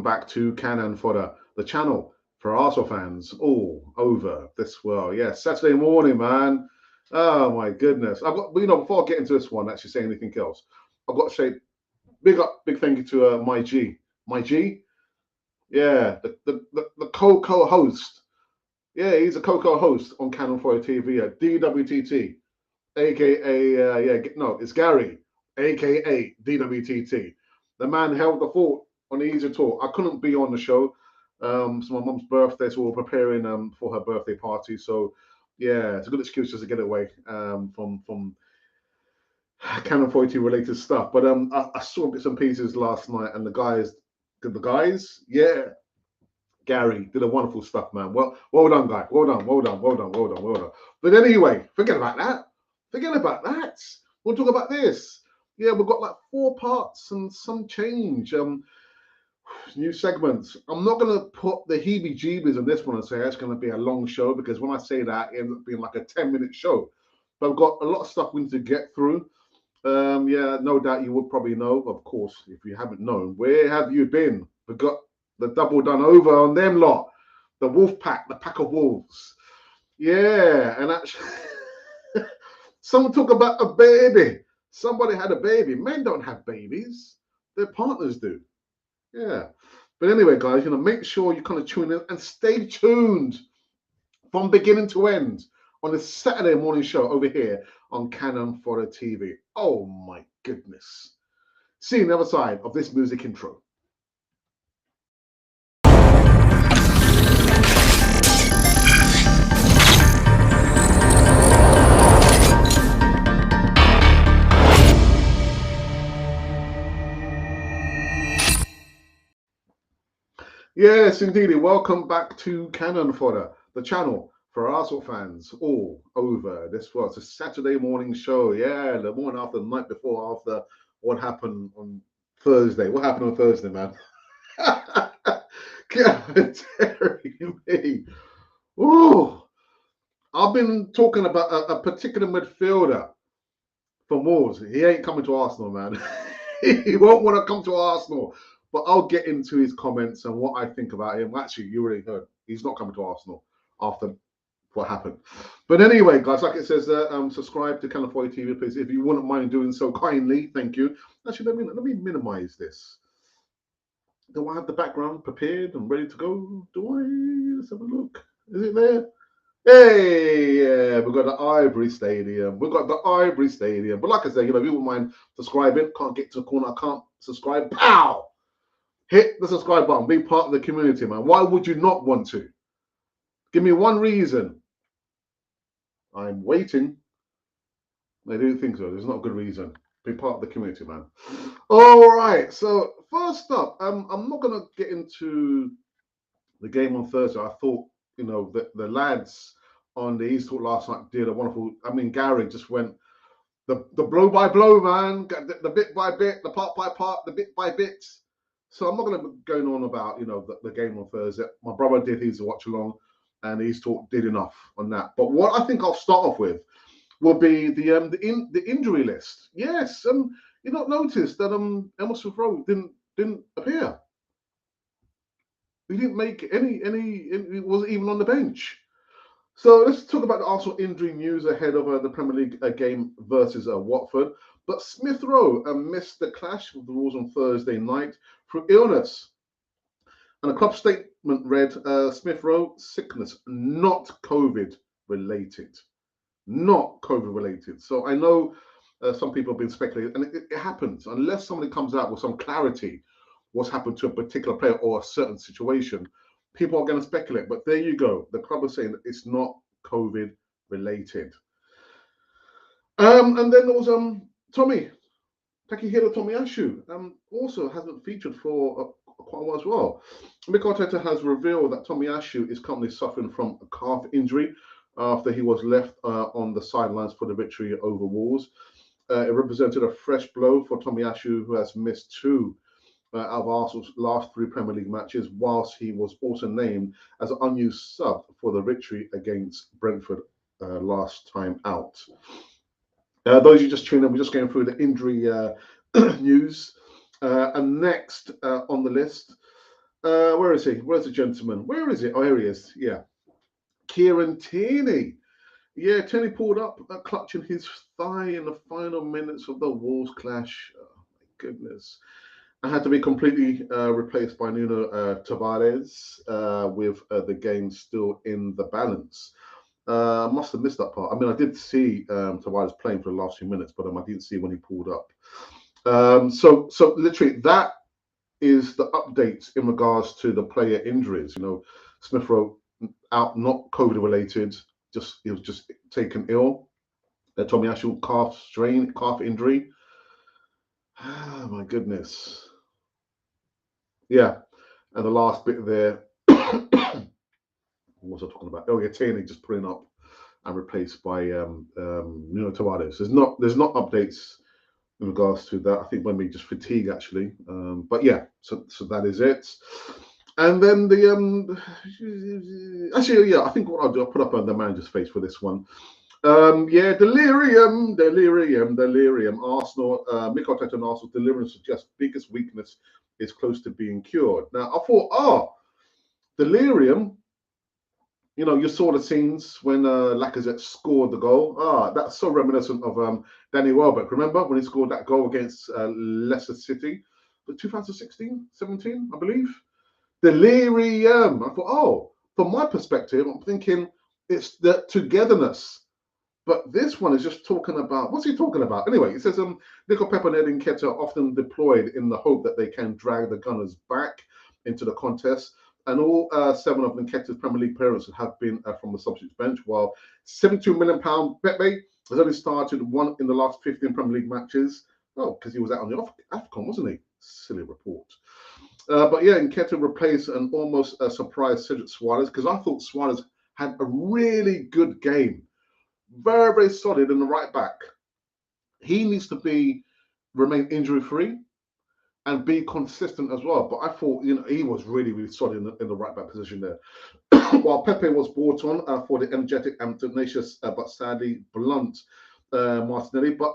Back to Cannon Fodder, the channel for Arsenal fans all over this world. Yeah, Saturday morning, man. Oh my goodness. I've got, before I get into this one, actually say anything else, I've got to say big thank you to my G. Yeah, the co-host. Yeah, he's a co-host on Cannon Fodder TV at DWTT, aka no, it's Gary, aka DWTT. The man held the fort on the Easy Talk. I couldn't be on the show. It's my mum's birthday, so we're preparing for her birthday party. So yeah, it's a good excuse just to get away from Canon 40 related stuff. But I saw bits and pieces last night, and yeah, Gary did a wonderful stuff, man. Well done, guy. Well done. But anyway, forget about that. Forget about that. We'll talk about this. Yeah, we've got like 4 parts and some change. New segments. I'm not gonna put the heebie-jeebies on this one and say it's gonna be a long show, because when I say that, it ends up being like a 10-minute show. But I've got a lot of stuff we need to get through. Yeah, no doubt you would probably know, of course, if you haven't known, where have you been? We've got the double done over on them lot, the wolf pack, the pack of wolves. Yeah, and actually, someone talk about a baby. Somebody had a baby. Men don't have babies, their partners do. Yeah. But anyway, guys, make sure you kind of tune in and stay tuned from beginning to end on this Saturday morning show over here on Cannon Fodder TV. Oh my goodness. See you on the other side of this music intro. Yes, indeed. Welcome back to Cannon Fodder, the channel for Arsenal fans all over this world. It's a Saturday morning show. Yeah, the morning after, the night before, after what happened on Thursday. What happened on Thursday, man? Terry me. Oh, I've been talking about a particular midfielder from Wolves. He ain't coming to Arsenal, man. He won't want to come to Arsenal. But I'll get into his comments and what I think about him. Actually, you already heard. He's not coming to Arsenal after what happened. But anyway, guys, like it says there, subscribe to California TV, please. If you wouldn't mind doing so kindly, thank you. Actually, let me minimize this. Do I have the background prepared and ready to go? Do I? Let's have a look. Is it there? Hey, yeah, we've got the Ivory Stadium. We've got the Ivory Stadium. But like I say, if you wouldn't mind subscribing, can't get to the corner, I can't subscribe. Pow! Hit the subscribe button. Be part of the community, man. Why would you not want to? Give me one reason. I'm waiting. I do think so. There's not a good reason. Be part of the community, man. All right. So first up, I'm not gonna get into the game on Thursday. I thought, the lads on the East Talk last night did a wonderful. I mean, Gary just went the blow by blow, man. The bit by bit, the part by part, the bit by bit. So I'm not going to be going on about the game on Thursday. My brother did his watch along, and East Talk did enough on that. But what I think I'll start off with will be the injury list. Yes, you not notice that Emerson Rowe didn't appear. He didn't make he wasn't even on the bench. So let's talk about the Arsenal injury news ahead of the Premier League game versus Watford. But Smith Rowe missed the clash with the Wolves on Thursday night through illness. And the club statement read, Smith Rowe, sickness, not COVID related. Not COVID related. So I know some people have been speculating, and it happens. Unless somebody comes out with some clarity what's happened to a particular player or a certain situation, people are going to speculate. But there you go. The club is saying that it's not COVID related. And then there was Takehiro Tomiyasu, also hasn't featured for quite a while as well. Mikel Arteta has revealed that Tomiyasu is currently suffering from a calf injury after he was left on the sidelines for the victory over Wolves. It represented a fresh blow for Tomiyasu, who has missed 2 out of Arsenal's last 3 Premier League matches, whilst he was also named as an unused sub for the victory against Brentford last time out. Those you just tuned in, we're just going through the injury news. And next on the list, Where is he? Where's the gentleman? Where is it? Oh, here he is. Yeah. Kieran Tierney. Yeah, Tierney pulled up, clutching his thigh in the final minutes of the Wolves clash. Oh, my goodness. I had to be completely replaced by Nuno Tavares with the game still in the balance. I must have missed that part. I mean, I did see Tavares playing for the last few minutes, but I didn't see when he pulled up. So literally, that is the updates in regards to the player injuries. You know, Smith Rowe out, not COVID related, just he was just taken ill. Tommy Ashall calf injury. Ah, my goodness. Yeah, and the last bit there. What was I talking about? Oh yeah, Tierney just putting up and replaced by Nuno Tavares. There's not updates in regards to that. I think maybe just fatigue actually. But yeah, so that is it. And then the actually yeah, I think what I'll do, I'll put up on the manager's face for this one. Yeah, delirium. Arsenal, Mikel Arteta and Arsenal's delirium suggests biggest weakness is close to being cured. Now I thought, delirium. You know, you saw the scenes when Lacazette scored the goal. That's so reminiscent of Danny Welbeck. Remember when he scored that goal against Leicester City, 2016, 17, I believe. Delirium. I thought, from my perspective, I'm thinking it's the togetherness. But this one is just talking about, what's he talking about? Anyway, it says Nico Pepper and Edin Nketiah are often deployed in the hope that they can drag the Gunners back into the contest. And all 7 of Nketiah's Premier League appearances have been from the substitute bench, while £72 million Pepe has only started one in the last 15 Premier League matches. Oh, because he was out on the AFCON, wasn't he? Silly report. But yeah, Nketiah replaced an almost surprise Cedric Suarez, because I thought Suarez had a really good game. Very, very solid in the right back. He needs to remain injury free and be consistent as well. But I thought, he was really, really solid in the right back position there. While Pepe was brought on for the energetic and tenacious, but sadly blunt Martinelli. But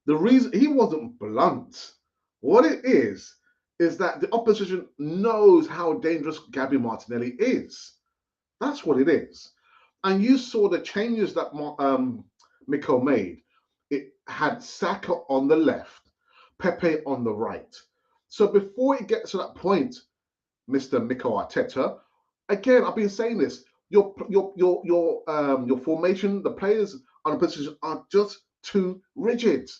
the reason he wasn't blunt, what it is that the opposition knows how dangerous Gabby Martinelli is. That's what it is. And you saw the changes that Mikel made. It had Saka on the left, Pepe on the right. So before it gets to that point, Mr. Mikel Arteta, again, I've been saying this. Your formation, the players on the position are just too rigid.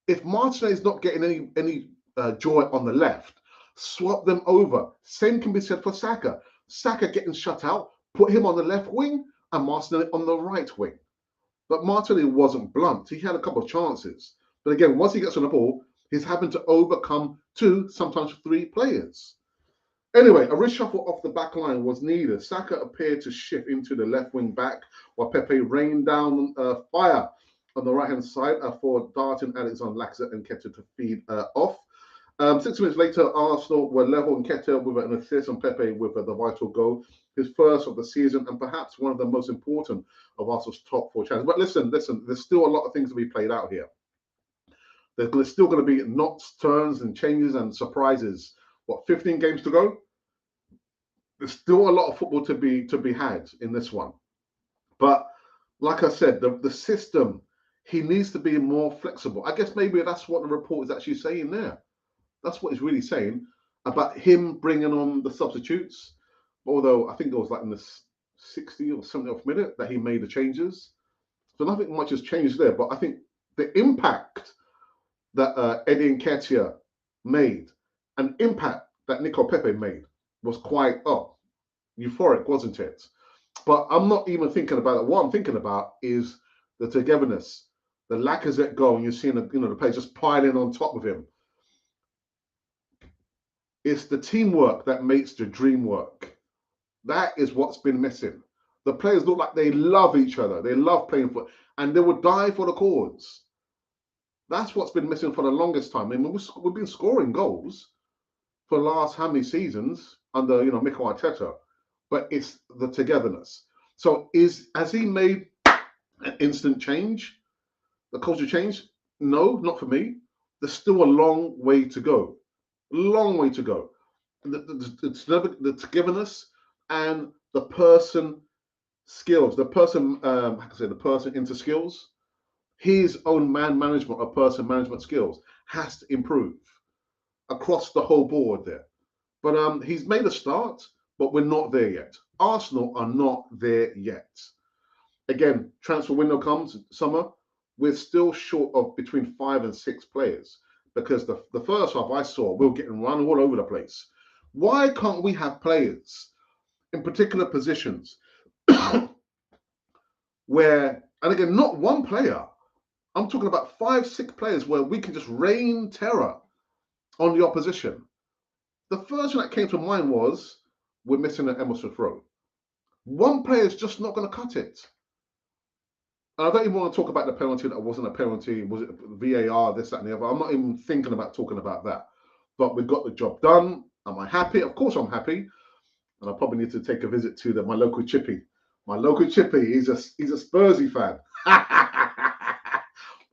If Martinez is not getting any joy on the left, swap them over. Same can be said for Saka. Saka getting shut out, put him on the left wing and Martinelli on the right wing. But Martinelli wasn't blunt. He had a couple of chances. But again, once he gets on the ball, he's having to overcome 2, sometimes 3 players. Anyway, a reshuffle off the back line was needed. Saka appeared to shift into the left wing back, while Pepe rained down fire on the right-hand side for darting Alexander Lacazette and Nketiah to feed off. 6 minutes later, Arsenal were level, and Nketiah with an assist, and Pepe with the vital goal, his first of the season, and perhaps one of the most important of Arsenal's top 4 challenges. But listen, there's still a lot of things to be played out here. There's still going to be knots, turns, and changes and surprises. 15 games to go? There's still a lot of football to be had in this one. But like I said, the system, he needs to be more flexible. I guess maybe that's what the report is actually saying there. That's what it's really saying about him bringing on the substitutes. Although I think it was like in the 60th or 70th minute that he made the changes. So nothing much has changed there. But I think the impact that Eddie Nketiah made, and impact that Nico Pepe made, was quite euphoric, wasn't it? But I'm not even thinking about it. What I'm thinking about is the togetherness, the Lacazette goal, and you're seeing the players just piling on top of him. It's the teamwork that makes the dream work. That is what's been missing. The players look like they love each other. They love playing football, and they would die for the cause. That's what's been missing for the longest time. I mean, we've been scoring goals for the last how many seasons under Mikel Arteta, but it's the togetherness. So has he made an instant change, the culture change? No, not for me. There's still a long way to go. Long way to go. the togetherness and the person skills, the person, how can I say, the person into skills, his own man management or person management skills has to improve across the whole board there. But he's made a start, but we're not there yet. Arsenal are not there yet. Again, transfer window comes summer. We're still short of between 5 and 6 players because the first half I saw we were getting run all over the place. Why can't we have players in particular positions where, and again, not one player, I'm talking about 5, 6 players where we can just rain terror on the opposition. The first thing that came to mind was we're missing an Emerson Rowe. One player is just not going to cut it. And I don't even want to talk about the penalty that wasn't a penalty. Was it VAR, this, that, and the other? I'm not even thinking about talking about that. But we got the job done. Am I happy? Of course I'm happy. And I probably need to take a visit to my local chippy. My local chippy, he's a Spursy fan.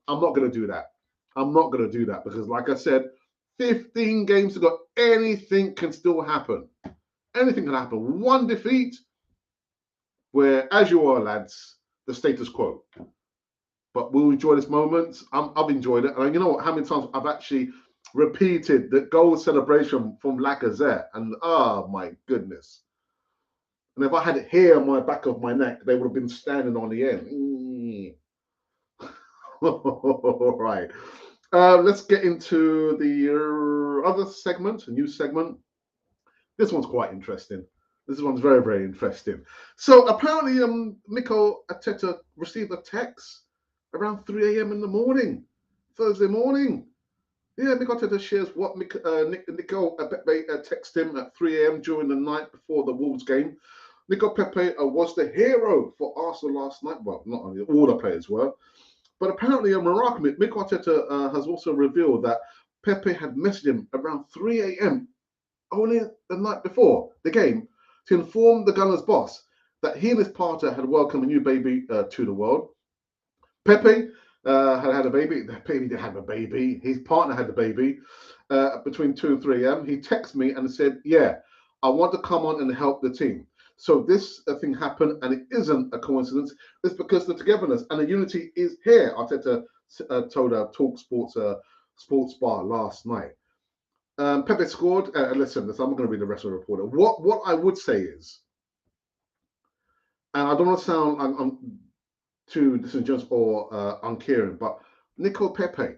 I'm not going to do that. I'm not going to do that because, like I said, 15 games ago, anything can still happen. Anything can happen. One defeat, where, as you are, lads, the status quo. But we'll enjoy this moment. I've enjoyed it. And you know what? How many times I've actually repeated the goal celebration from Lacazette. And oh, my goodness. And if I had it here on my back of my neck, they would have been standing on the end. All right. Let's get into the other segment, a new segment. This one's quite interesting. This one's very, very interesting. So apparently, Mikel Arteta received a text around 3 a.m. in the morning, Thursday morning. Yeah, Mikel Arteta shares what Nico Pepe texted him at 3 a.m. during the night before the Wolves game. Nico Pepe was the hero for Arsenal last night. Well, not only all the players were, but apparently, Mikel Arteta has also revealed that Pepe had messaged him around 3 a.m. only the night before the game to inform the Gunners' boss that he and his partner had welcomed a new baby to the world. Pepe had a baby. The baby didn't have a baby. His partner had the baby between 2 and 3 a.m. He texted me and said, yeah, I want to come on and help the team. So this thing happened, and it isn't a coincidence. It's because the togetherness and the unity is here. Arteta told Talk Sports Sports Bar last night. Pepe scored. Listen, I'm not going to read the rest of the report. What I would say is, and I don't want to sound too disingenuous or uncaring, but Nico Pepe,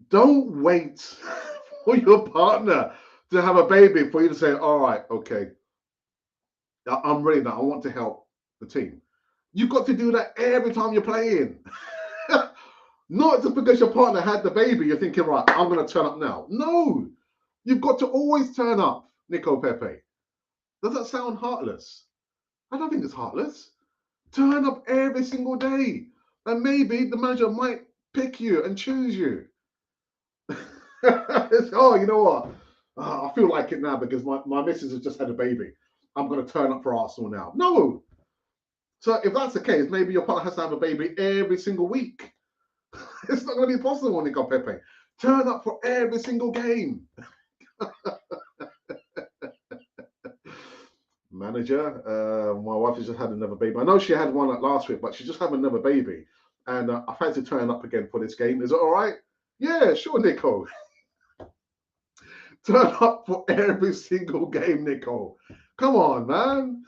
don't wait for your partner to have a baby for you to say, all right, okay, I'm ready now. I want to help the team. You've got to do that every time you're playing. Not just because your partner had the baby, you're thinking, right, I'm going to turn up now. No, you've got to always turn up, Nico Pepe. Does that sound heartless? I don't think it's heartless. Turn up every single day. And maybe the manager might pick you and choose you. Oh, you know what? I feel like it now because my missus has just had a baby. I'm going to turn up for Arsenal now. No. So if that's the case, maybe your partner has to have a baby every single week. It's not going to be possible, Nico Pepe. Turn up for every single game. Manager, my wife has just had another baby. I know she had one last week, but she just had another baby. And I fancy turning up again for this game. Is it all right? Yeah, sure, Nico. Turn up for every single game, Nico. Come on, man.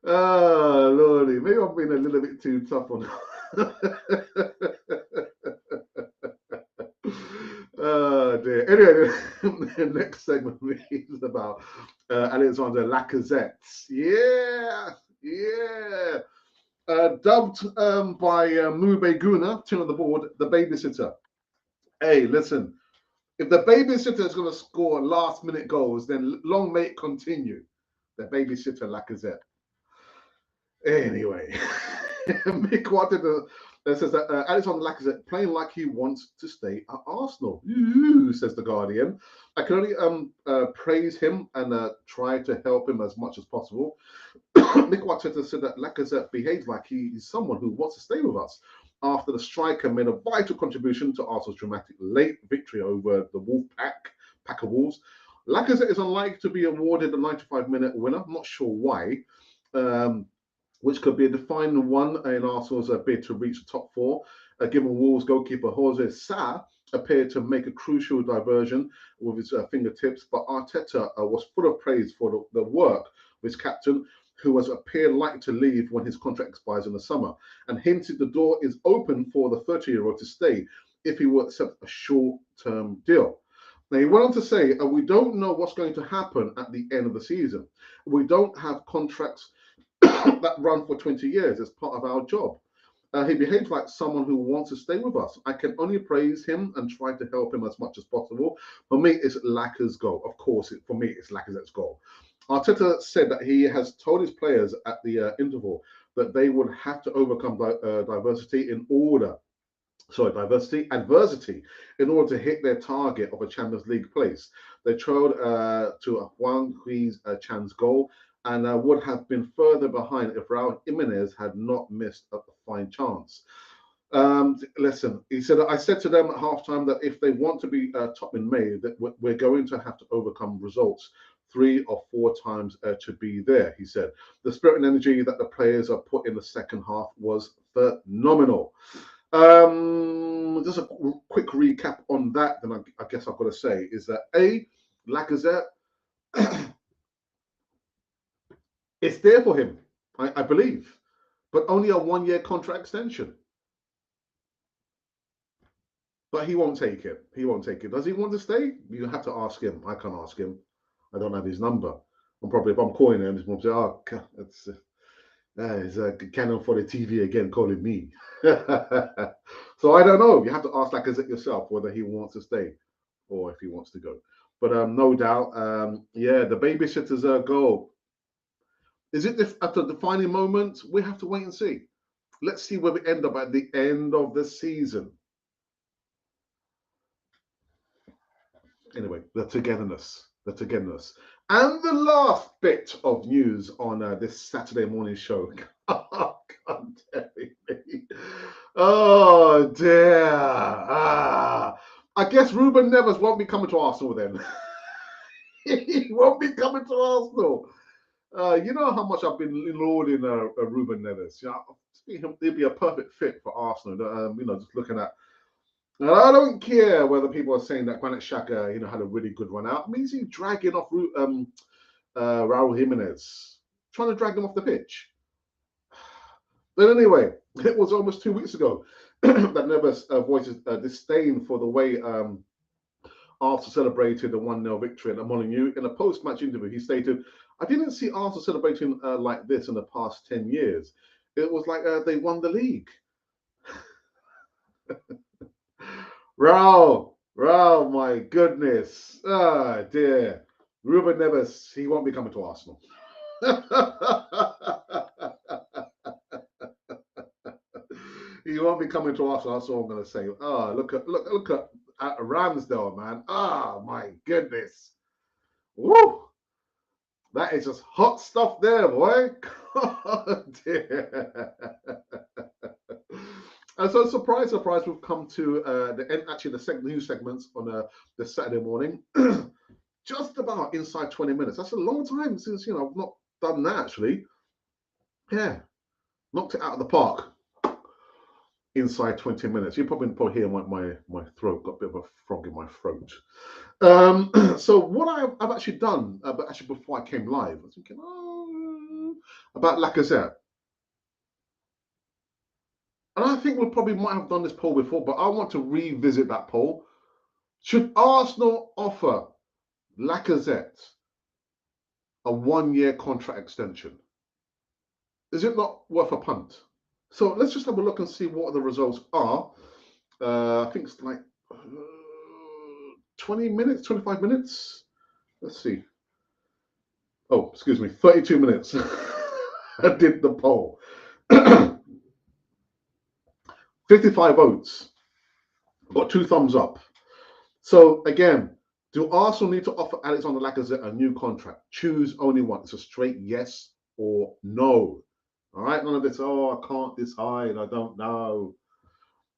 Oh, Lordy. Maybe I'm being a little bit too tough on Oh, dear. Anyway, the next segment is about Alexander Lacazette. Yeah, yeah. Dubbed by Mube Guna, turn on the board, the babysitter. Hey, listen, if the babysitter is going to score last-minute goals, then long may it continue. The babysitter Lacazette. Anyway, Mick wanted to. Says that Alexander Lacazette playing like he wants to stay at Arsenal. Ooh, says the Guardian. I can only praise him and try to help him as much as possible. Mick Arteta said that Lacazette behaves like he is someone who wants to stay with us. after the striker made a vital contribution to Arsenal's dramatic late victory over the Pack of Wolves. Lacazette is unlikely to be awarded a 95-minute winner. I'm not sure why, which could be a defining one in Arsenal's bid to reach the top four, given Wolves goalkeeper Jose Sa appeared to make a crucial diversion with his fingertips, but Arteta was full of praise for the work of his captain, who has appeared likely to leave when his contract expires in the summer, and hinted the door is open for the 30-year-old to stay if he will accept a short-term deal. Now, he went on to say, we don't know what's going to happen at the end of the season. We don't have contracts that run for 20 years as part of our job. He behaves like someone who wants to stay with us. I can only praise him and try to help him as much as possible. For me, it's Lacazzette's goal. Of course, for me, it's Lacazette's goal. Arteta said that he has told his players at the interval that they would have to overcome adversity in order to hit their target of a Champions League place. They trailed to a Juan Chan's goal and would have been further behind if Raul Jimenez had not missed a fine chance. Listen, he said, I said to them at halftime that if they want to be top in May, that we're going to have to overcome results 3 or 4 times to be there, he said. The spirit and energy that the players are put in the second half was phenomenal. Just a quick recap on that, then I guess I've got to say, is that Lacazette, it's there for him, I believe, but only a 1-year contract extension. But he won't take it. He won't take it. Does he want to stay? You have to ask him. I can't ask him. I don't have his number. I'm probably, if I'm calling him, he's going to say, oh, it's Canon for the TV again calling me. So I don't know. You have to ask Lacazette yourself whether he wants to stay or if he wants to go. But no doubt, yeah, the babysitter's goal. Is it at the defining moment? We have to wait and see. Let's see where we end up at the end of the season. Anyway, the togetherness. And the last bit of news on this Saturday morning show. Oh, God damn me. Oh, dear. I guess Ruben Neves won't be coming to Arsenal then. He won't be coming to Arsenal. You know how much I've been lauding Ruben Neves. You know, he'd be a perfect fit for Arsenal. You know, just looking at. And I don't care whether people are saying that Granit Xhaka, you know, had a really good run out. I mean, he's dragging off Raul Jimenez, trying to drag him off the pitch. But anyway, it was almost 2 weeks ago that Neves voiced disdain for the way Arsenal celebrated the 1-0 victory at Molineux. In a post-match interview, he stated, I didn't see Arsenal celebrating like this in the past 10 years. It was like they won the league. Raul, my goodness. Ah, dear. Ruben Neves, he won't be coming to Arsenal. He won't be coming to Arsenal. That's all I'm going to say. Oh, look at Ramsdale, man. Oh, my goodness. Woo! That is just hot stuff there, boy. Oh, dear. And so, surprise, we've come to the end. Actually, the second news segments on the Saturday morning. Just about inside 20 minutes. That's a long time since, you know, I've not done that, actually. Yeah, knocked it out of the park. Inside 20 minutes. You probably hear my throat, got a bit of a frog in my throat. So what I've actually done, but actually before I came live, I was thinking, about Lacazette. And I think we probably might have done this poll before, but I want to revisit that poll. Should Arsenal offer Lacazette a 1-year contract extension? Is it not worth a punt? So let's just have a look and see what the results are. I think it's like 20 minutes, 25 minutes. Let's see. Oh, excuse me, 32 minutes. I did the poll. 55 votes. Got 2 thumbs up. So again, do Arsenal need to offer Alexander Lacazette a new contract? Choose only one. It's a straight yes or no. All right, none of this, oh, I can't decide, I don't know.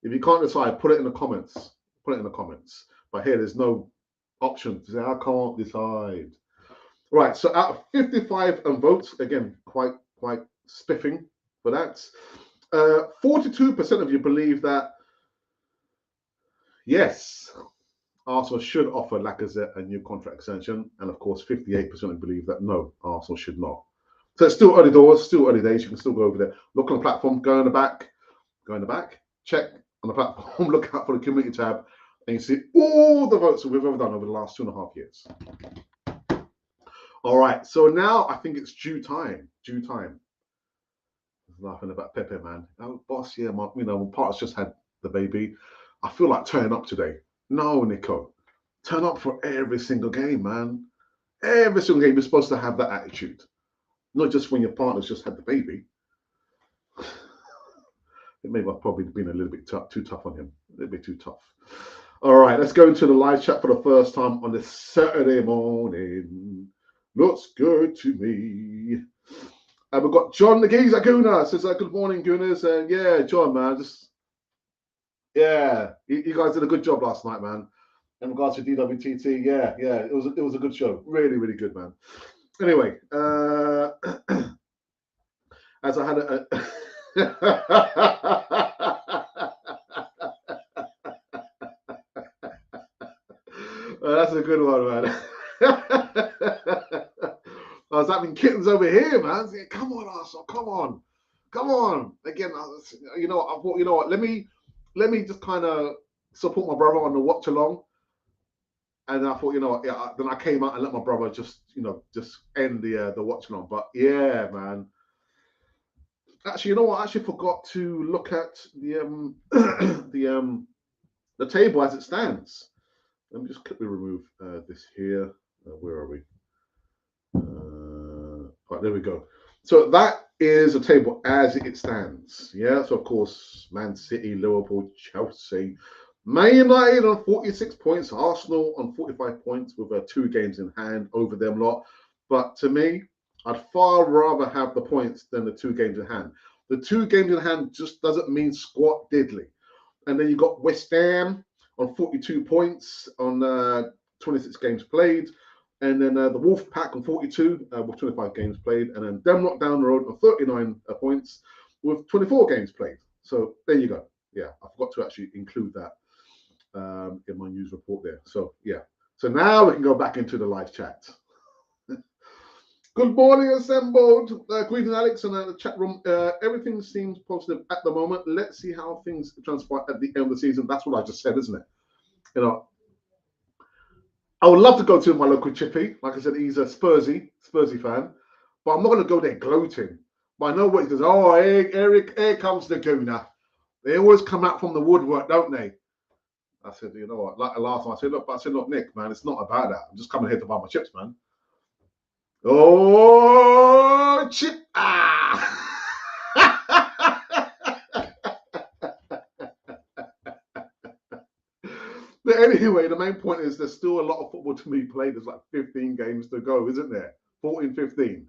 If you can't decide, put it in the comments. Put it in the comments. But here, there's no option to say I can't decide. Right. So out of 55 votes, again, quite spiffing for that. 42% of you believe that yes, Arsenal should offer Lacazette a new contract extension, and of course, 58% believe that no, Arsenal should not. So it's still early doors, still early days. You can still go over there, look on the platform, go in the back, check on the platform, look out for the community tab, and you see all the votes that we've ever done over the last 2.5 years. All right, so now I think it's due time. Laughing about Pepe, man. Oh, boss, yeah, my partner's just had the baby. I feel like turning up today. No, Nico, turn up for every single game, man. Every single game, you're supposed to have that attitude, not just when your partner's just had the baby. Maybe I've probably been a little bit too tough on him. A little bit too tough. All right, let's go into the live chat for the first time on this Saturday morning. Looks good to me. And we've got John the Geezer Gooner says, good morning, Gooners. And yeah, John, man, you guys did a good job last night, man. In regards to DWTT, yeah, it was a good show. Really, really good, man. Anyway, as I had a that's a good one, man. I was having kittens over here, man. Saying, come on, Arsenal, come on. Again, I thought, you know what? Let me just kind of support my brother on the watch along. And I thought, you know what? Yeah. Then I came out and let my brother just end the watch along. But yeah, man. Actually, you know what? I actually forgot to look at the the table as it stands. Let me just quickly remove this here. Where are we? Right, there we go. So that is a table as it stands. Yeah. So of course, Man City, Liverpool, Chelsea, Man United on 46 points, Arsenal on 45 points with 2 games in hand over them lot. But to me, I'd far rather have the points than the 2 games in hand. The 2 games in hand just doesn't mean squat diddly. And then you got West Ham on 42 points on 26 games played. And then the Wolf Pack on 42 with 25 games played. And then Demlock down the road on 39 points with 24 games played. So there you go. Yeah, I forgot to actually include that in my news report there. So yeah. So now we can go back into the live chat. Good morning, assembled. Greetings, Alex, and the chat room. Everything seems positive at the moment. Let's see how things transpire at the end of the season. That's what I just said, isn't it? You know, I would love to go to my local chippy. Like I said, he's a Spursy fan. But I'm not going to go there gloating. But I know what he says. Oh, Eric, here comes the Gooner. They always come out from the woodwork, don't they? I said, you know what? Like last time, I said, look, Nick, man, it's not about that. I'm just coming here to buy my chips, man. Oh, chip! Ah! But anyway, the main point is there's still a lot of football to be played. There's like 15 games to go, isn't there? 14, 15.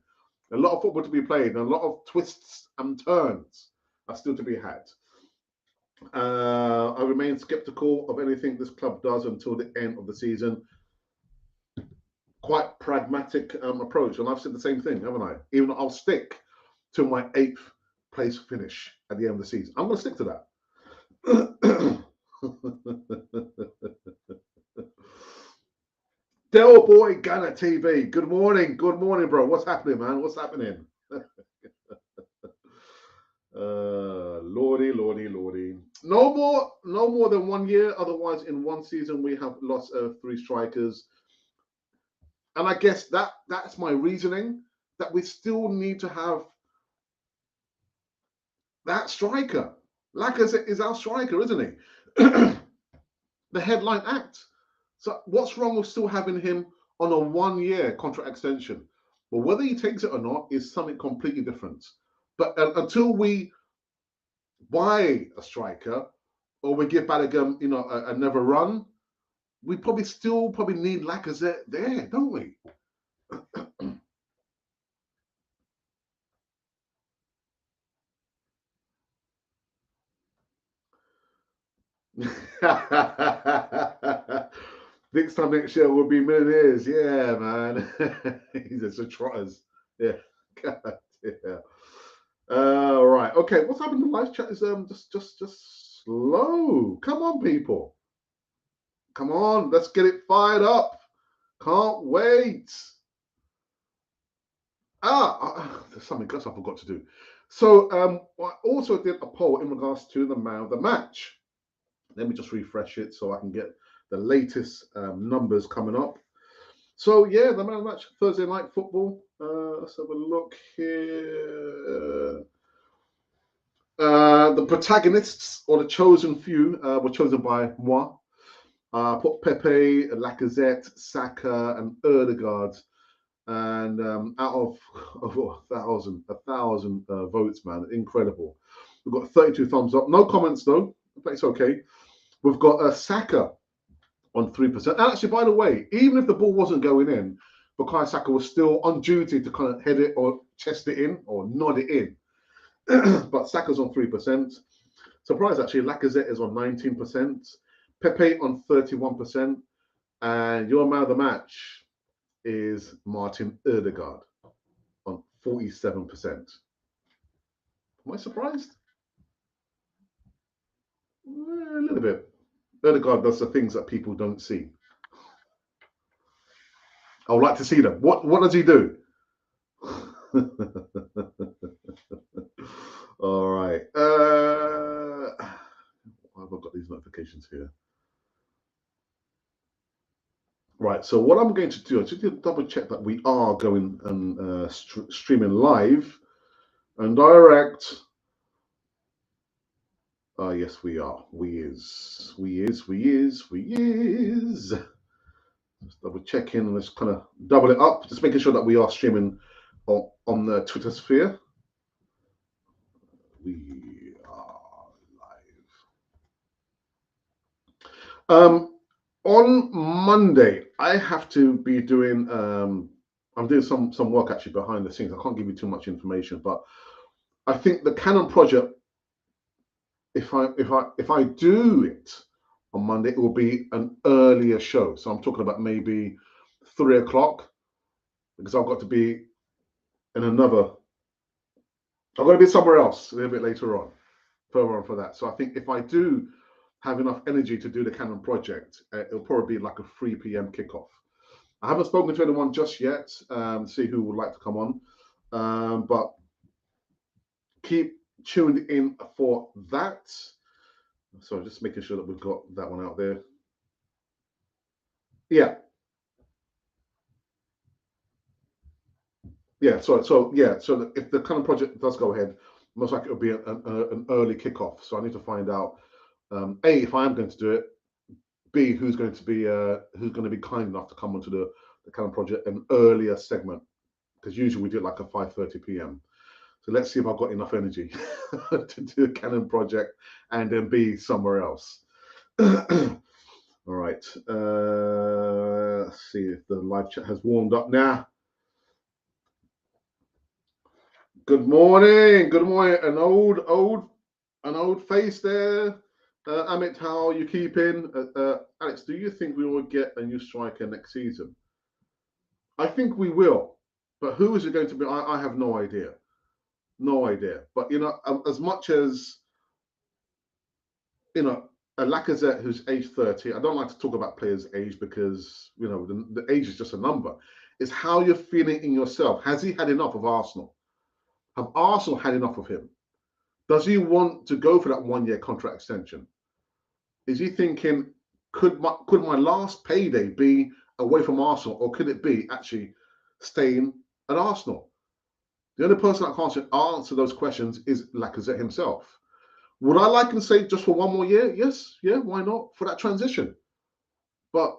A lot of football to be played, and a lot of twists and turns are still to be had. I remain skeptical of anything this club does until the end of the season. Quite pragmatic approach, and I've said the same thing, haven't I? Even I'll stick to my 8th place finish at the end of the season. I'm going to stick to that. Del Boy Gunner TV. Good morning, bro. What's happening, man? What's happening? Lordy. No more than 1 year. Otherwise, in one season, we have lost 3 strikers. And I guess that's my reasoning, that we still need to have that striker. Lacazette is our striker, isn't he? The headline act. So what's wrong with still having him on a 1-year contract extension? Well, whether he takes it or not is something completely different. But until we buy a striker or we give Balogun, another run, we probably still need Lacazette there, don't we? Next time next year we'll be millionaires. Yeah, man. He's a trotters. Yeah. God, yeah. Right. Okay. What's happened? The live chat is just slow. Come on, people. Come on. Let's get it fired up. Can't wait. There's something else I forgot to do. So I also did a poll in regards to the man of the match. Let me just refresh it so I can get the latest numbers coming up. So yeah, the man of the match, Thursday night football. Let's have a look here. The protagonists or the chosen few were chosen by moi. Put Pepe, Lacazette, Saka, and Erdegaard. And out of a thousand votes, man, incredible. We've got 32 thumbs up. No comments though, but it's okay. We've got Saka on 3%. And actually, by the way, even if the ball wasn't going in, Bukayo Saka was still on duty to kind of head it or chest it in or nod it in. But Saka's on 3%. Surprise, actually, Lacazette is on 19%. Pepe on 31%. And your man of the match is Martin Erdegaard on 47%. Am I surprised? A little bit. Erdegaard does the things that people don't see. I would like to see them. What does he do? All right. I've got these notifications here. Right. So what I'm going to do, I just need to double check that we are going and streaming live and direct. Yes, we are. We is. Just double check in. Let's kind of double it up. Just making sure that we are streaming on the Twitter sphere. We are live. On Monday, I have to be doing. I'm doing some work actually behind the scenes. I can't give you too much information, but I think the Canon project, if I do it on Monday, it will be an earlier show. So I'm talking about maybe 3 o'clock because I've got to be in another. I've got to be somewhere else a little bit later on, further on for that. So I think if I do have enough energy to do the Canon project, it'll probably be like a 3 p.m. kickoff. I haven't spoken to anyone just yet, see who would like to come on, but keep tuned in for that. So just making sure that we've got that one out there. Yeah. Yeah, so if the Canon project does go ahead, most likely it'll be an early kickoff. So I need to find out A, if I am going to do it, B, who's going to be kind enough to come onto the Canon project an earlier segment, because usually we do it like a 5:30 p.m. So let's see if I've got enough energy to do a Canon project and then be somewhere else. All right. Let's see if the live chat has warmed up now. Good morning. Good morning. An old face there. Amit, how are you keeping? Alex, do you think we will get a new striker next season? I think we will, but who is it going to be? I have no idea. No idea. But as much as a Lacazette who's age 30, I don't like to talk about players' age because the age is just a number. It's how you're feeling in yourself. Has he had enough of Arsenal? Have Arsenal had enough of him? Does he want to go for that 1-year contract extension? Is he thinking, could my last payday be away from Arsenal, or could it be actually staying at Arsenal? The only person that can't answer those questions is Lacazette himself. Would I like to say just for 1 more year? Yes, yeah, why not? For that transition. But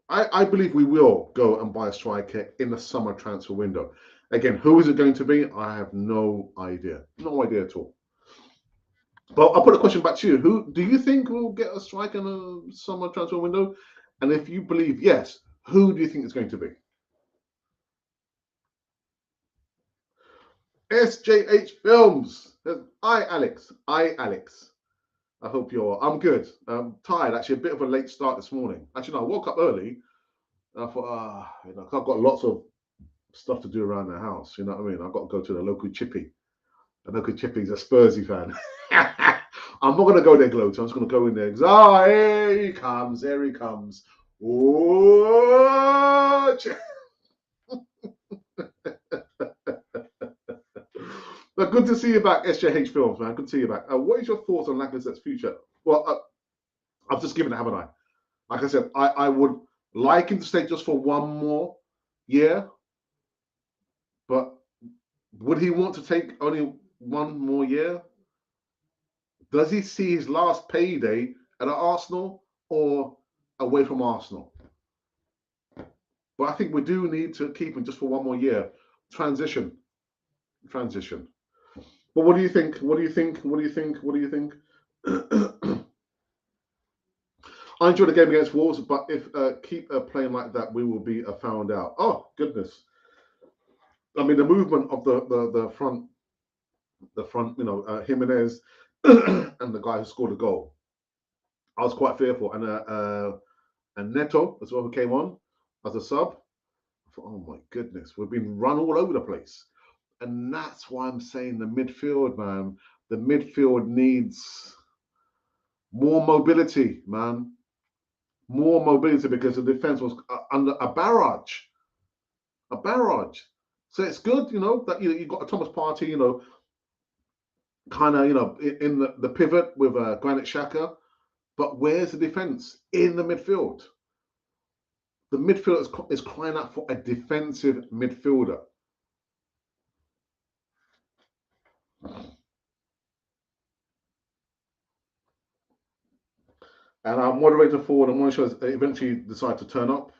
I believe we will go and buy a striker in the summer transfer window. Again, who is it going to be? I have no idea. No idea at all. But I'll put a question back to you. Who do you think will get a striker in the summer transfer window? And if you believe yes, who do you think it's going to be? SJH Films. I, Alex. I hope you're. I'm good. I'm tired. Actually, a bit of a late start this morning. Actually, no, I woke up early. And I thought, I've got lots of stuff to do around the house. You know what I mean? I've got to go to the local chippy. The local chippy's a Spursy fan. I'm not going to go there, gloat. I'm just going to go in there. Here he comes. Here he comes. Oh, but good to see you back, SJH Films, man. Good to see you back. What is your thoughts on Lacazette's future? Well, I've just given it, haven't I? Like I said, I would like him to stay just for one more year, but would he want to take only one more year? Does he see his last payday at Arsenal or away from Arsenal? But I think we do need to keep him just for one more year. Transition. But what do you think? What do you think? What do you think? What do you think? I enjoyed the game against Wolves, but if keep playing like that, we will be found out. Oh goodness! I mean, the movement of the front, Jimenez and the guy who scored the goal. I was quite fearful, and Neto as well, who came on as a sub. I thought, oh my goodness, we've been run all over the place, and that's why I'm saying the midfield, man. The midfield needs more mobility, man. More mobility because the defense was under a barrage. So it's good, that you got a Thomas Partey, kind of, in the pivot with Granit Xhaka. But where's the defense in the midfield? The midfield is crying out for a defensive midfielder. And our moderator forward and one shows eventually decide to turn up.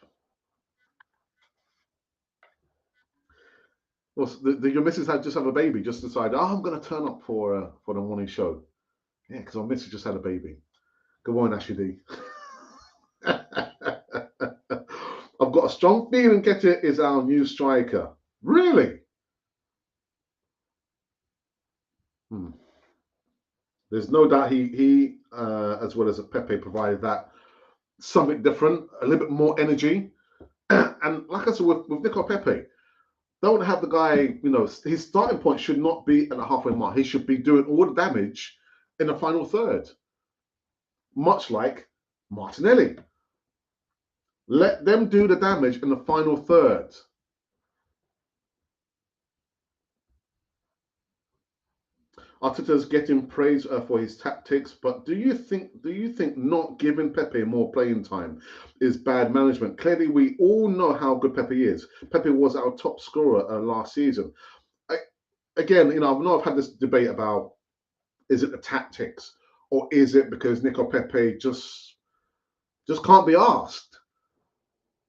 Well, your missus had just had a baby, just decided, I'm going to turn up for the morning show. Yeah, because our missus just had a baby. Good morning, Ashley D. I've got a strong feeling Nketiah is our new striker. Really? There's no doubt he as well as Pepe provided that something different, a little bit more energy. And like I said with Nico Pepe, don't have the guy, his starting point should not be at the halfway mark. He should be doing all the damage in the final third, much like Martinelli. Let them do the damage in the final third. Arteta's getting praise for his tactics, but do you think not giving Pepe more playing time is bad management? Clearly, we all know how good Pepe is. Pepe was our top scorer last season. Again, I know I've had this debate about is it the tactics or is it because Nico Pepe just can't be asked?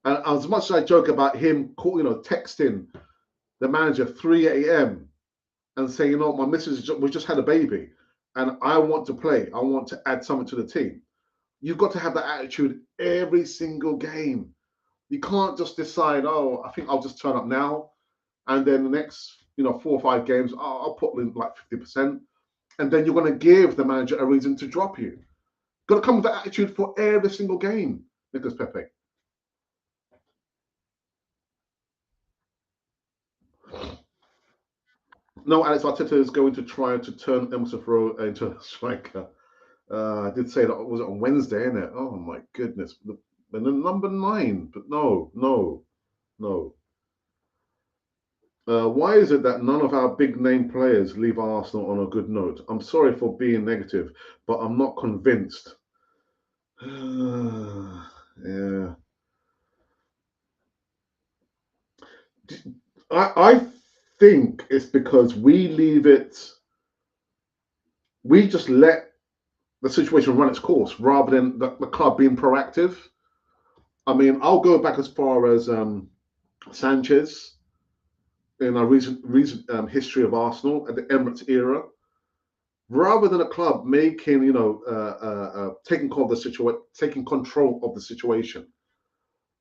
And as much as I joke about him, texting the manager 3 a.m. and say, my missus, we just had a baby and I want to play. I want to add something to the team. You've got to have that attitude every single game. You can't just decide, I think I'll just turn up now. And then the next, 4 or 5 games, I'll put in like 50%. And then you're going to give the manager a reason to drop you. Got to come with that attitude for every single game, Nicolas Pepe. No, Alex Arteta is going to try to turn Emerson Rowe into a striker. I did say that was it on Wednesday, isn't it? Oh my goodness! And then number 9, but no. Why is it that none of our big name players leave Arsenal on a good note? I'm sorry for being negative, but I'm not convinced. Yeah. I think it's because we just let the situation run its course rather than the club being proactive. I mean, I'll go back as far as Sanchez in our recent history of Arsenal at the Emirates era. Rather than a club making, taking control of the situation,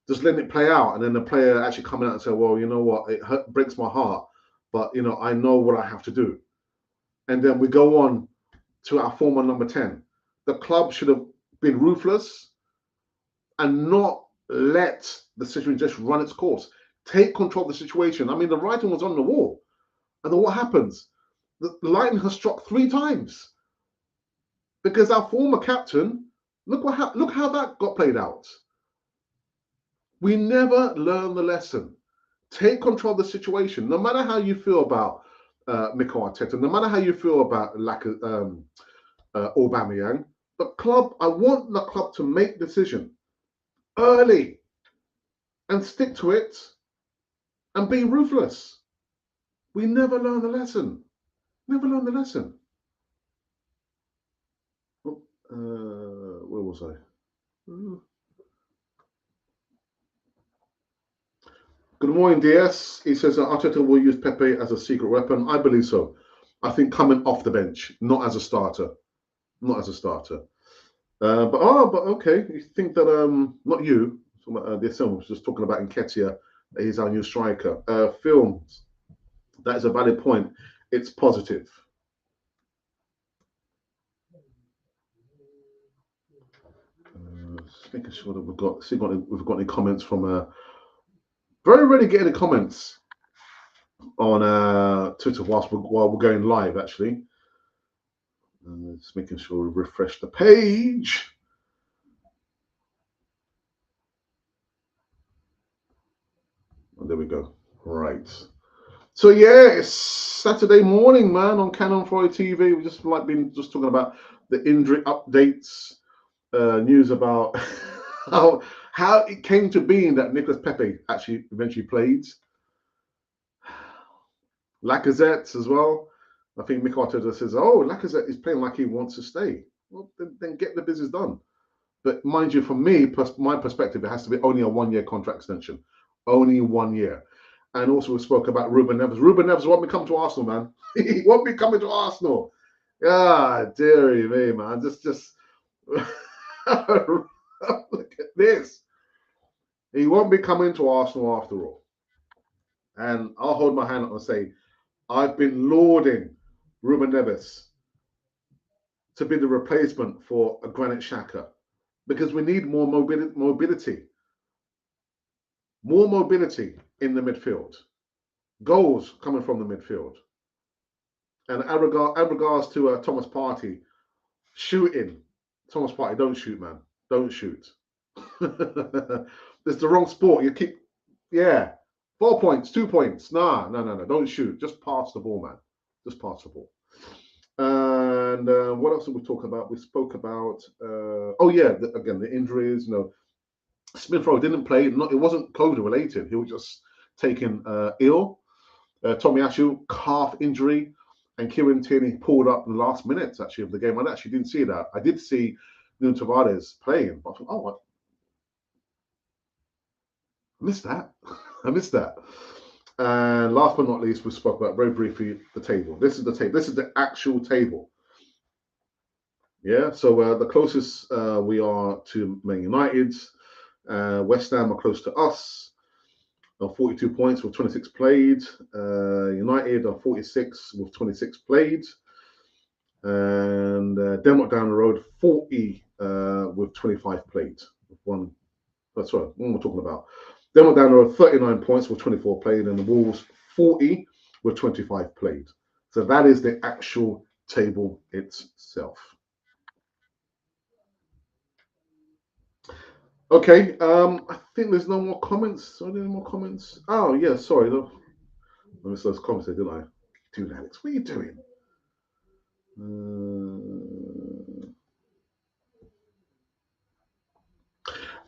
just letting it play out, and then the player actually coming out and say, "Well, you know what? It breaks my heart, but I know what I have to do." And then we go on to our former number 10. the club should have been ruthless and not let the situation just run its course. Take control of the situation. I mean, the writing was on the wall. And then what happens? The lightning has struck 3 times because our former captain, look how that got played out. We never learn the lesson. Take control of the situation. No matter how you feel about Mikel Arteta, no matter how you feel about Aubameyang, the club, I want the club to make decision early and stick to it and be ruthless. We never learn the lesson. Never learn the lesson. Oh, where was I? Good morning, DS. He says that Arteta will use Pepe as a secret weapon. I believe so. I think coming off the bench, not as a starter. Not as a starter. But okay. You think that not you, the film was just talking about Nketiah, he's our new striker. Films. That is a valid point. It's positive. Making sure that we've got any comments from. Very rarely get any comments on Twitter while we're going live. Actually, just making sure we refresh the page. Oh, there we go. Right. So yeah, it's Saturday morning, man, on Canon Freud TV. We just been talking about the injury updates, news about how it came to being that Nicolas Pepe actually eventually played. Lacazette as well. I think Mikel Arteta says, "Oh, Lacazette is playing like he wants to stay." Well, then get the business done. But mind you, from my perspective, it has to be only a 1-year contract extension, only 1 year. And also we spoke about Ruben Neves. Ruben Neves won't be coming to Arsenal, man. He won't be coming to Arsenal. Ah, dearie me, man. Just look at this. He won't be coming to Arsenal after all. And I'll hold my hand up and say, I've been lauding Ruben Neves to be the replacement for a Granit Xhaka because we need more mobility. More mobility in the midfield. Goals coming from the midfield. And as regards to Thomas Partey, shooting. Thomas Partey, don't shoot, man. Don't shoot. It's the wrong sport. You keep, 4 points, 2 points. No. Don't shoot. Just pass the ball, man. Just pass the ball. And what else did we talk about? We spoke about, again, the injuries. Smith Rowe didn't play. It wasn't COVID related. He was just taken ill. Tomiyasu, calf injury, and Kieran Tierney pulled up in the last minutes actually of the game. I actually didn't see that. I did see Nuno Tavares playing, but I thought, I missed that. I missed that. And last but not least, we spoke about very briefly the table. This is the table. This is the actual table. Yeah. So the closest we are to Man United. West Ham are close to us. 42 points with 26 played. United are 46 with 26 played. And Denmark down the road, 40 with 25 played. That's right, one we're talking about. Denmark down the road, 39 points with 24 played. And the Wolves, 40 with 25 played. So that is the actual table itself. Okay, I think there's no more comments. Are there any more comments? Oh, yeah, sorry. I missed those comments there, didn't I? Dude, Alex, what are you doing?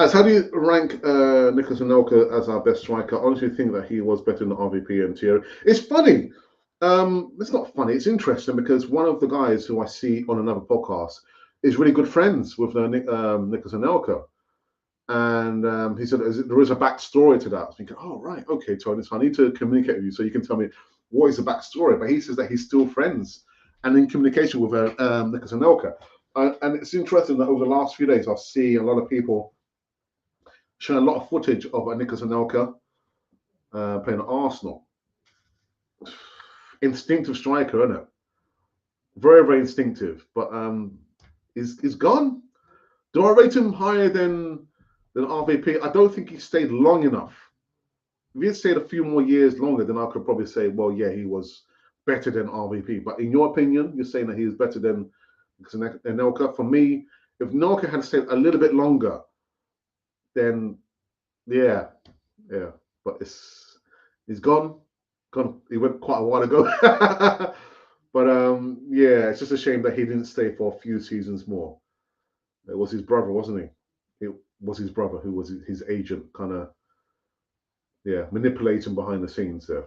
How do you rank Nicolas Anelka as our best striker? I honestly think that he was better than RVP and Thierry. It's funny. It's not funny. It's interesting because one of the guys who I see on another podcast is really good friends with Nicolas Anelka. And he said there is a backstory to that. I was thinking, oh, right, okay, Tony, so I need to communicate with you so you can tell me what is the backstory. But he says that he's still friends and in communication with Nicolas Anelka. And it's interesting that over the last few days, I've seen a lot of people showing a lot of footage of Nicolas Anelka playing at Arsenal. Instinctive striker, isn't it? Very, very instinctive. But is gone. Do I rate him higher than RVP? I don't think he stayed long enough. If he had stayed a few more years longer, then I could probably say, well, yeah, he was better than RVP. But in your opinion, you're saying that he was better than Anelka. For me, if Anelka had stayed a little bit longer, then yeah. But he's gone. He went quite a while ago. But yeah, it's just a shame that he didn't stay for a few seasons more. It was his brother, wasn't he? It was his brother who was his agent, kind of, yeah, manipulating behind the scenes there.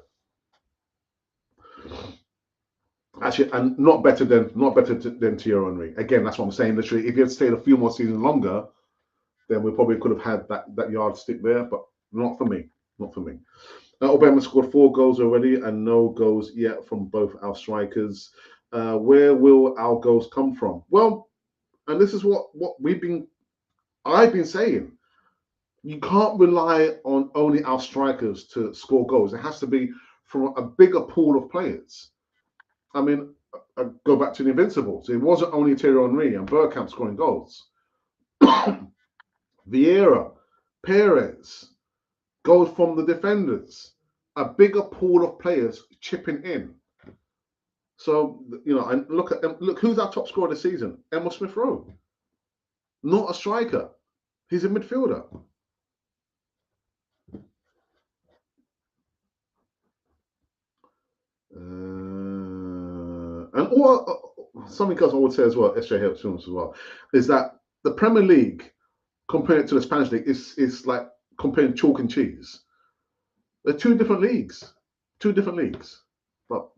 Actually, and not better than Thierry Henry. Again, that's what I'm saying. Literally, if he had stayed a few more seasons longer, then we probably could have had that yardstick there. But not for me. Not for me. Obama scored 4 goals already, and no goals yet from both our strikers. Where will our goals come from? Well, and this is what I've been saying. You can't rely on only our strikers to score goals. It has to be from a bigger pool of players. I mean, I go back to the Invincibles. It wasn't only Thierry Henry and Bergkamp scoring goals. Vieira, Perez, goals from the defenders. A bigger pool of players chipping in. So, you know, and look who's our top scorer this season? Emil Smith Rowe. Not a striker. He's a midfielder. And something else I would say as well, SJ helps as well, is that the Premier League compared to the Spanish league is like comparing chalk and cheese. They're two different leagues. But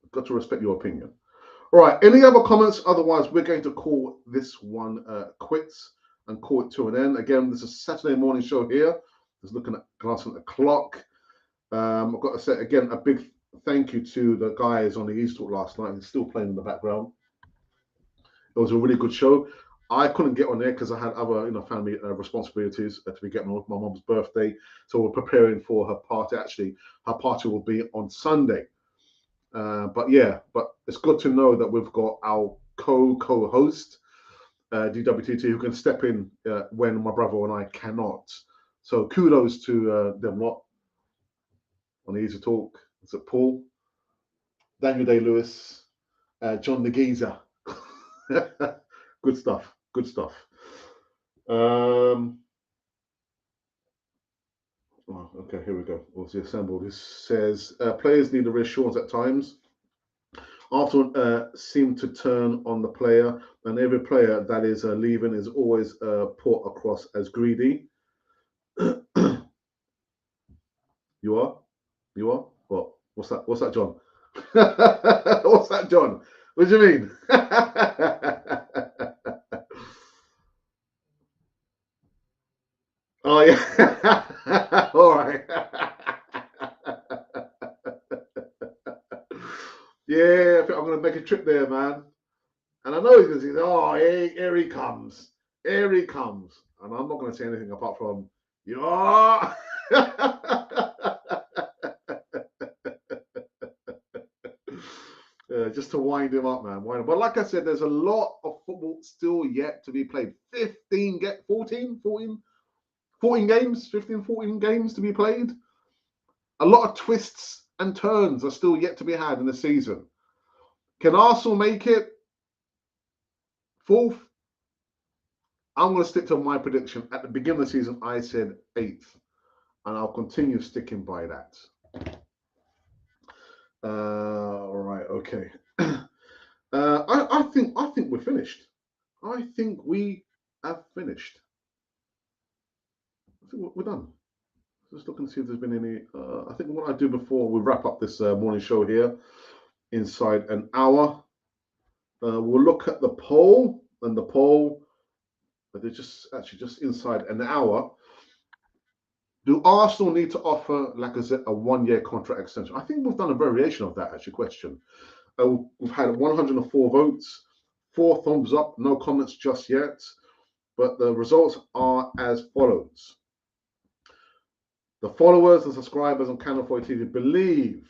I've got to respect your opinion. All right. Any other comments? Otherwise, we're going to call this one quits and call it to an end. Again, this is a Saturday morning show here. Just looking at glancing at the clock. I've got to say again a big thank you to the guys on the East Talk last night. It's still playing in the background. It was a really good show. I couldn't get on there because I had other, family responsibilities to be getting on with my mom's birthday. So we're preparing for her party. Actually, her party will be on Sunday. But it's good to know that we've got our co-host, DWTT, who can step in when my brother and I cannot. So kudos to them lot on the Easy Talk. It's Paul, Daniel Day-Lewis, John the Geezer. Good stuff. Okay, here we go. What's the assemble? This says players need a reassurance at times. After seem to turn on the player, and every player that is leaving is always put across as greedy. You are? What? What's that, John? What's that, John? What do you mean? Oh yeah. All right. Yeah, I think I'm gonna make a trip there, man. And I know he's gonna say, "Oh, here he comes, and I'm not gonna say anything apart from, yeah. Just to wind him up, man. But like I said, there's a lot of football still yet to be played. 14 games, 15, 14 games to be played. A lot of twists and turns are still yet to be had in the season. Can Arsenal make it 4th? I'm going to stick to my prediction. At the beginning of the season, I said 8th, and I'll continue sticking by that. All right, okay. I think we're finished. I think we have finished. I think we're done. Just looking to see if there's been any. I think what I do before we wrap up this morning show here, inside an hour, we'll look at the poll, and the poll, but they're just inside an hour. Do Arsenal need to offer Lacazette a 1-year contract extension? I think we've done a variation of that actually question. We've had 104 votes, 4 thumbs up, no comments just yet, but the results are as follows. The followers and subscribers on Channel 4 TV believe,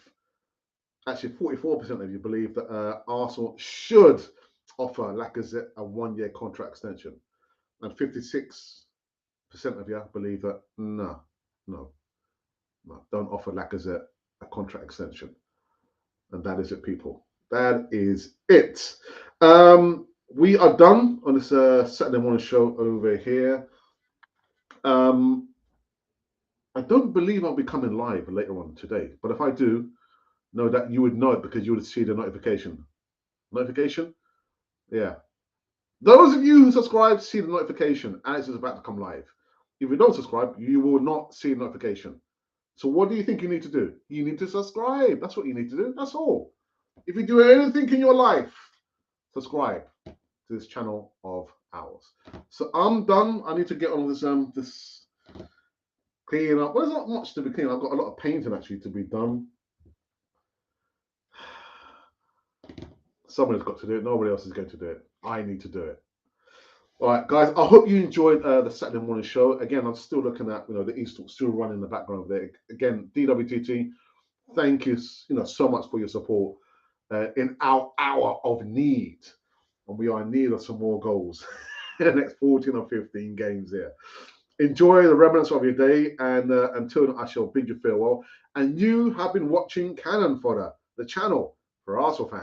actually 44% of you believe that Arsenal should offer Lacazette a 1-year contract extension. And 56% of you believe that no, no, no, don't offer Lacazette a contract extension. And that is it, people. That is it. We are done on this Saturday morning show over here. I don't believe I'll be coming live later on today, but if I do, know that you would know it because you would see the notification. Notification? Yeah. Those of you who subscribe see the notification. Alex is about to come live. If you don't subscribe, you will not see a notification. So what do you think you need to do? You need to subscribe. That's what you need to do. That's all. If you do anything in your life, subscribe to this channel of ours. So I'm done. I need to get on this cleaning up. Well, there's not much to be cleaned. I've got a lot of painting actually to be done. Someone's got to do it. Nobody else is going to do it. I need to do it. All right, guys. I hope you enjoyed the Saturday morning show. Again, I'm still looking at the East still running in the background there. Again, DWTT, thank you so much for your support in our hour of need, and we are in need of some more goals in the next 14 or 15 games here. Enjoy the remnants of your day, and until then, I shall bid you farewell. And you have been watching Cannon Fodder, the channel for Arsenal fans.